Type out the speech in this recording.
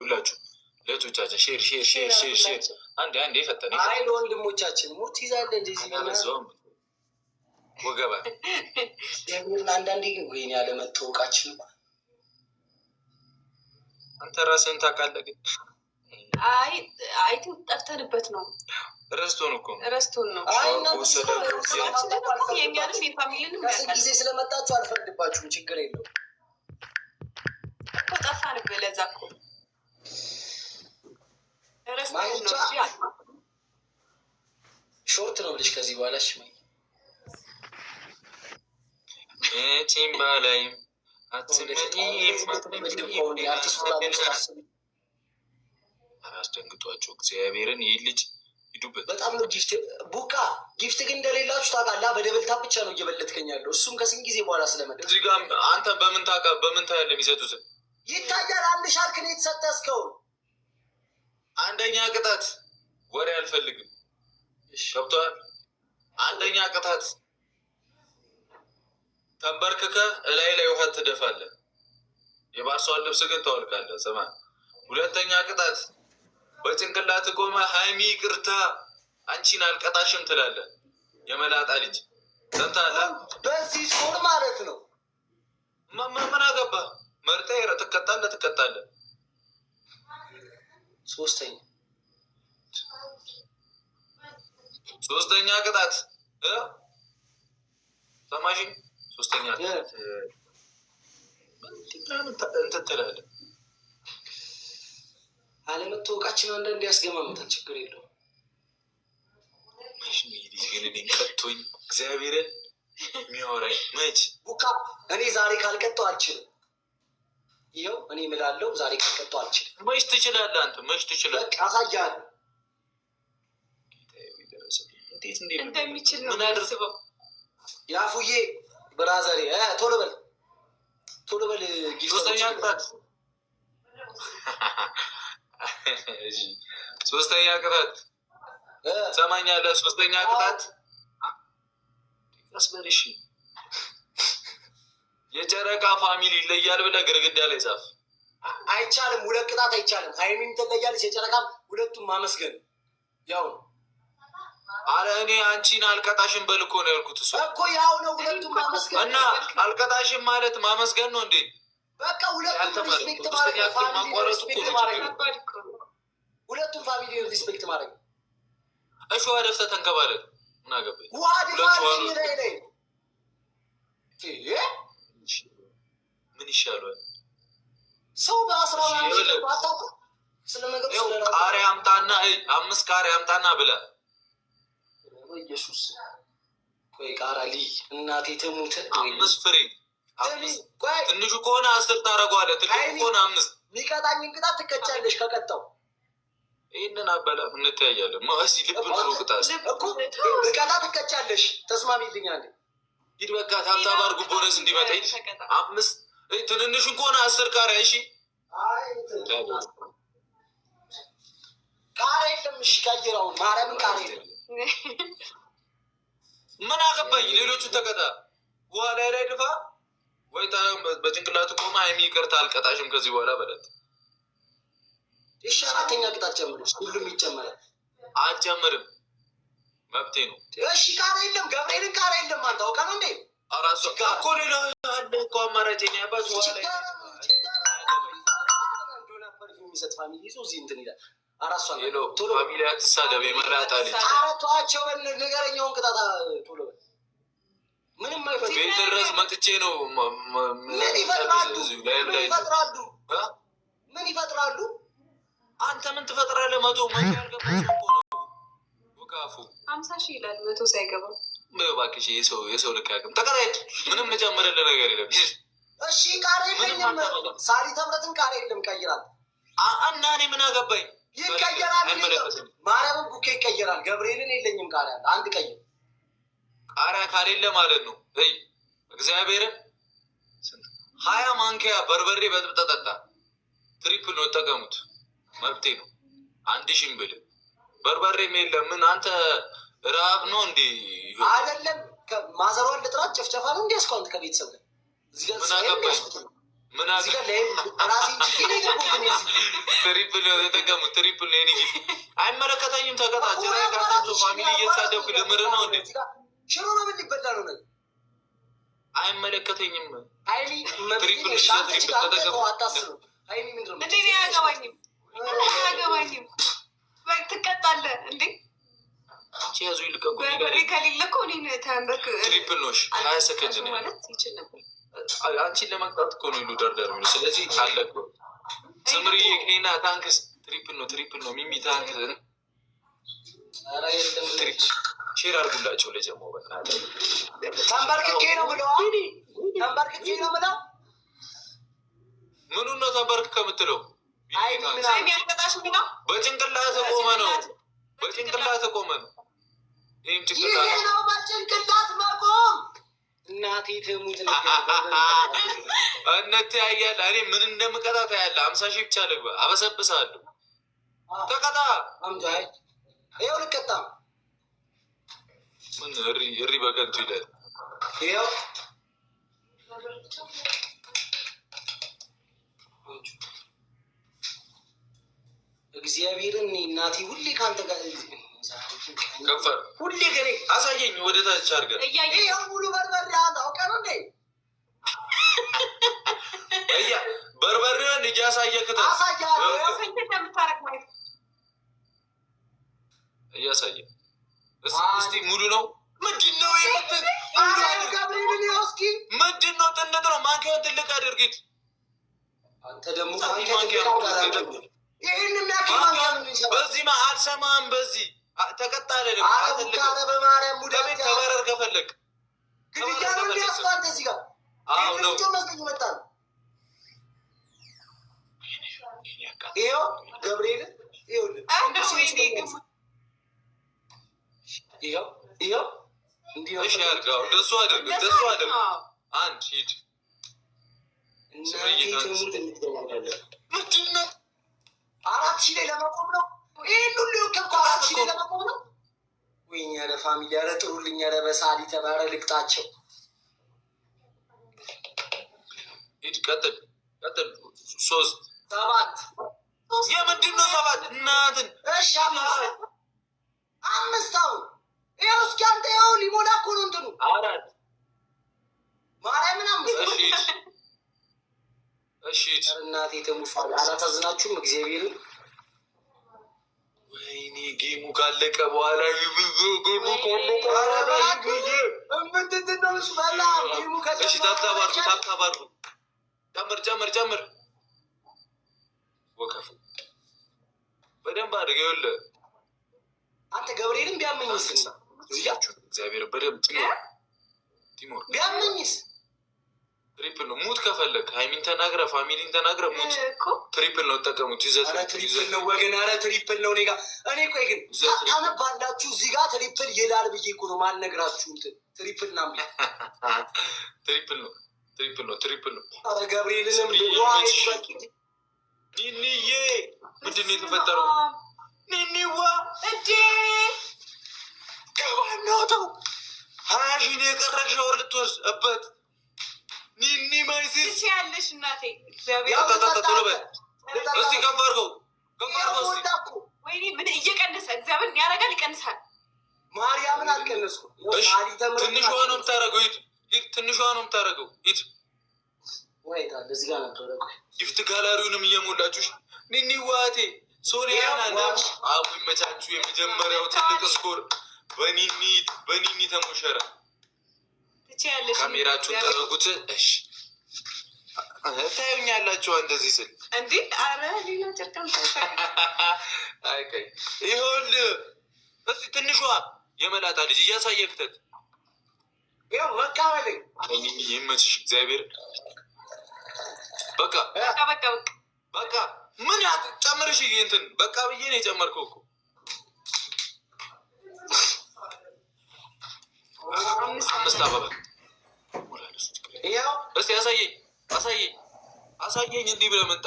ሁላችሁ ለቶቻችን ሼር አንዴ ፈጠነ አይ ለወንድሞቻችን ሙት ይዛለ እንደዚህ ነው ወገባ ደግሞና አንዳንዴ ግን ወይኔ ያለ መተውቃችን አንተ ራስህን ታውቃለህ ግን አይ ጠፍተንበት ነው ረስቶን ነው አይ የኛንም የፋሚሊንም ጊዜ ስለመጣችሁ አልፈርድባችሁም ችግር የለው እኮ ጠፋንበት ለዛ እኮ ሾርት ነው ልጅ ከዚህ በኋላ እሺ ማይ ቲም ባላይ አስደንግጧቸው እግዚአብሔርን ይህ ልጅ ሂዱበት በጣም ነው ጊፍት ቡካ ጊፍት ግን እንደሌላችሁ ታውቃለህ በደብልታ ብቻ ነው እየበለጥከኝ ያለው እሱም ከስንት ጊዜ በኋላ ስለመጣ እዚህ ጋር አንተ በምን ታያለህ የሚሰጡትን ይታያል አንድ ሻርክ ነው የተሰጠ እስካሁን አንደኛ ቅጣት ወሬ አልፈልግም ገብቶሃል አንደኛ ቅጣት ተንበርክከህ ላይ ውሃ ትደፋለህ የባርሷን ልብስ ግን ታወልቃለህ ስማ ሁለተኛ ቅጣት በጭንቅላት ቆመ ሃይሚ ቅርታ አንቺን አልቀጣሽም ትላለህ የመላጣ ልጅ ሰምተሃል በዚህ ስኮር ማለት ነው ምን አገባ መርጠህ ትቀጣለህ ሶስተኛ ቅጣት ሰማሽ ሶስተኛ ቅጣት እንትን ትላለህ አለመታወቃችን አንዳንድ ያስገማምታል ችግር የለውም ቀጦኝ እግዚአብሔርን የሚያወራኝ መች ቡካ እኔ ዛሬ ካልቀጣው አልችልም ይኸው እኔ እምላለሁ ዛሬ ካልቀጣው አልችልም መች ትችላለህ አንተ መች ትችላለህ በቃ አሳያለሁ እንዴት እንደሚችል ነው አድርገው ያፉዬ ብራዘሬ ቶሎ በል ሶስተኛ ቅጣት ሶስተኛ ቅጣት ሰማኛለህ ሶስተኛ ቅጣት አስበልሽ የጨረቃ ፋሚሊ ይለያል ብለህ ግርግዳ ላይ ጻፍ አይቻልም ሁለት ቅጣት አይቻልም ሃይሚን ትለያለች የጨረቃም ሁለቱም ማመስገን ያው አረ እኔ አንቺን አልቀጣሽም በል እኮ ነው ያልኩት እሱ እኮ ያው ነው ሁለቱም ማመስገን እና አልቀጣሽም ማለት ማመስገን ነው እንዴ በቃ ሁለቱም ሪስፔክት ማድረግ ሁለቱም ፋሚሊ ሪስፔክት ማድረግ እሺ ወደፍተ ተንከባለል ምን አገባኝ ምን ይሻላል ሰው በአስራ ስለነገሩ ቃሪያ አምጣና 5 ቃሪያ አምጣና ብላ ኢየሱስ ቆይ ቃራሊ እናቴ ተሙተ 5 ፍሬ ትንሹ ከሆነ 10 ታረጋዋለህ ትልቁ ከሆነ 5 ሚቀጣኝን ቅጣት ትቀጫለሽ ከቀጣው ይሄንን አበላ እንተያያለን ማሲ ልብ ብሎ ቅጣት እኮ ቅጣት ትቀጫለሽ ተስማሚልኛል ሂድ በቃ ታብታብ አድርጉ ቦነስ እንዲመጣ 5 ትንንሹ ከሆነ 10 ቃሪያ እሺ አይ ቃሪያ የለም እሺ ቀይረው ማርያምን ቃሪያ የለም ምን አገባኝ ሌሎቹን ተቀጣ በኋላ ላይ ድፋ ወይ በጭንቅላቱ ቆማ ሃይሚ ይቅርታ አልቀጣሽም ከዚህ በኋላ በለት እሺ አራተኛ ቅጣት ጨምሩ ሁሉም ይጨመራል አልጨምርም መብቴ ነው እሺ ቃሪያ የለም ገብርኤልን ቃሪያ የለም አንተ አውቃ ነው እንዴ አራሱ እኮ ሌላ አለ እኮ አማራጭኛ ባስ በኋላ የሚሰጥ ፋሚሊ ይዞ እዚህ እንትን ይላል አራሷ ቶሎ ፋሚሊ አትሳደብ የመላጣ ልጅ አራቷቸው ነገረኛውን ቅጣት ቶሎ ምንም አይፈጥሩ ቤት ድረስ መጥቼ ነው ምን ይፈጥራሉ አንተ ምን ትፈጥራለህ 100 ያልገባሽ እኮ ነው ወካፉ 50,000 ይላል 100 ሳይገባ እባክሽ የሰው ልክ ያቅም ተቀጣይት ምንም መጨመርልህ ነገር የለም እሺ ቃሪያ የለኝም ሳሪ ተምረትን ቃሪያ የለም ቀይራል እና እኔ ምን አገባኝ ይቀየራል ማርያምን ቡኬ ይቀየራል ገብርኤልን የለኝም ቃሪያ አንድ ቀይር ቃሪያ ካሌለ ማለት ነው እግዚአብሔርን 20 ማንኪያ በርበሬ በጥብጠህ ጠጣ ትሪፕል ነው ተጠቀሙት መብቴ ነው 1000 ብል በርበሬ የለም ምን አንተ ረሃብ ነው እንዴ አይደለም ማዘሯን ልጥራት ጨፍጨፋ ነው እንዴ እስካሁን ከቤተሰብ ጋር እዚህ ጋር ምን እዚህ ጋር ላይ ራሴን ችግር የገቡትን ትሪፕል ነው የተጠቀሙት። ትሪፕል ነው የኔ ጊዜ አይመለከተኝም። ተቀጣጭ ላይ ካቸው ፋሚሊ እየተሳደብኩ ልምር ነው እንዴ? ሽሮ ነው ምን ሊበላ ነው ነገር አይመለከተኝም። ሀይሊ ትሪፕል ተጠቀሙ። አታስቡ ሀይሊ ምንድን ነው እንዴ? አያገባኝም አያገባኝም። በቃ ትቀጣለህ እንዴ? አንቺ ያዙ ይልቀቁ። በርበሬ ከሌለ እኮ እኔን ተንበርክ ትሪፕል ነው 20 ሰከንድ ነው ማለት ይችል ነበር። አንቺን ለመቅጣት እኮ ነው ይሉ ደርደር ነው። ስለዚህ አለቁ ስምሪ የክኔና ታንክስ ትሪፕል ነው ትሪፕል ነው። ሚሚ ታንክ ሼር አድርጉላቸው ለጀሞ በቃ ተንበርክኬ ነው ብለው ተንበርክኬ ነው ብለው ምኑን ነው ተንበርክ ከምትለው? ያልቀጣሽ ሚለው በጭንቅላት ቆመ ነው በጭንቅላት ቆመ ነው። ይህም ጭንቅላት ነው በጭንቅላት መቆም እናቴ ትሙት እንተያያለን። እኔ ምን እንደምቀጣት ያለ 50 ሺህ ብቻ ልግባ አበሰብሳለሁ። ተቀጣ አምጃይ ይኸው ልቀጣ ምን እሪ በከንቱ ይላል። ይኸው እግዚአብሔርን እናቴ ሁሌ ከአንተ ጋር ከፈር ሁሌ ገሬ አሳየኝ። ወደ ታች አድርገህ ይኸው ሙሉ በርበሬ አለ አውቀህ ነው እንዴ? በርበሬውን እያሳየክተ እያሳየ እስቲ ሙሉ ነው። ምንድን ነው ምንድን ነው? ጥንጥ ነው። ማንኪያውን ትልቅ አድርጊት። አንተ ደግሞ ይህን የሚያክል በዚህ አልሰማህም። በዚህ ተቀጣለ በማርያም ሙዳቤት ተበረር ከፈለግ ግድያ ነው እንዲያስፋንተ እዚህ ጋር ነው መስገኝ መጣል ይኸው ገብርኤልን ይኸው ይኸው እንዲህ ነው። እሺ አድርገው ደሱ አድርግ ደሱ አድርግ። አንድ ሂድ ምንድን ነው? 4000 ላይ ለመቆም ነው። ይህን ሁሉ ይወከልኩ 4000 ላይ ለመቆም ነው። ወይኛ ለፋሚሊ ያለ ጥሩልኝ ያለ በሳሊ ተባረ ልቅጣቸው። ሂድ ቀጥል ቀጥል። 3 7 የምንድን ነው 7? እናትን እሺ 5 አሁን ይኸው እስኪ አንተ ይኸው ሊሞላ እኮ ነው እንትኑ 4 ማርያምን 5 እሺ እናቴ ተሙፋል። አላሳዝናችሁም? እግዚአብሔርን ወይኔ ጌሙ ካለቀ በኋላ ታብታባርጉ። ጨምር ጨምር ጨምር። ወከፉ በደንብ አድርገህ ይኸውልህ። አንተ ገብርኤልን ቢያመኝስ እግዚአብሔር በደንብ ቲሞር ቢያመኝስ ትሪፕል ነው። ሙት ከፈለግ ሃይሚን ተናግረ ፋሚሊን ተናግረ ሙት። ትሪፕል ነው ተጠቀሙት። ትሪፕል ነው ወገን። ኧረ ትሪፕል ነው። እኔ ቆይ ግን ታነባላችሁ እዚህ ጋር ትሪፕል ይላል ብዬ እኮ ነው ማልነግራችሁ። እንትን ትሪፕል ና ትሪፕል ነው ትሪፕል ነው ትሪፕል ነው። ኧረ ገብርኤልንም ኒኒዬ ምንድን ነው የተፈጠረው? ኒኒዋ እንዴ ከባናውተው 20 ሺህ ነው የቀረሽ ሻወር ልትወስድበት። ኒኒ ማይሲስ ያለሽ እናቴ እግዚአብሔር እስቲ ከፍ አድርገው ከፍ አድርገው እስቲ። ወይኔ ምን እየቀነሰ እግዚአብሔር ያደርጋል ይቀንሳል። ማርያምን አልቀነስኩም። ትንሿ ነው የምታደርገው። ሂድ ሂድ። ትንሿ ነው የምታደርገው። ሂድ ወይታ እዚህ ጋር ነበረ። ቆይ ጊፍት ጋላሪውንም እየሞላችሁ ኒኒ ዋቴ ሶሪያና አቡ ይመቻችሁ። የመጀመሪያው ትልቅ ስኮር በኒኒ ተሞሸረ። ካሜራችሁን ጠረጉት። እሺ ታዩኛላችሁ እንደዚህ ስል እንዴ? አረ ሌላ ጨርቀም አይቀይ ይኸውልህ። እስኪ ትንሿ የመላጣ ልጅ እያሳየ ክተት። ይኸው በቃ በለኝ። ይመችሽ እግዚአብሔር። በቃ በቃ በቃ በቃ ምን ጨምርሽ? እንትን በቃ ብዬ ነው የጨመርከው እኮ። 5 አበባ እስቲ አሳየኝ አሳየኝ አሳየኝ። እንዲህ ብለህ መጣ